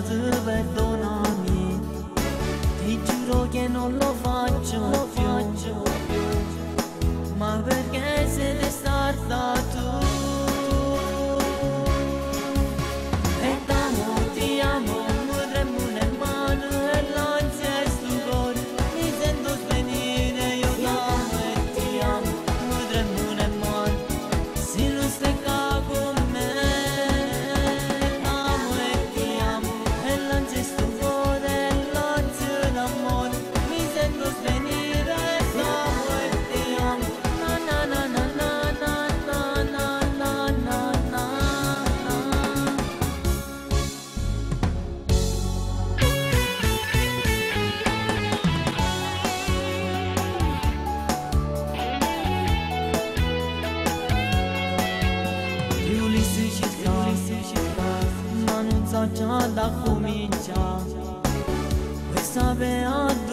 sbagliato, perdonami. Ti giuro che non lo faccio più, ma perché sei stata tu. E t'amo, ti amo, mi tremano le mani e l'ansia è sto cuore. Mi sento svenire, io t'amo e ti amo, mi tremano le mani. Se non stai qua con me, t'amo e ti amo, e l'ansia è sto cuore, e l'ansia d'amore. Mi sento svenire, t'amo e ti amo. Na na na na na na na na na na na. Ulisse ci sta, ma non so già da cominciare. Questa beata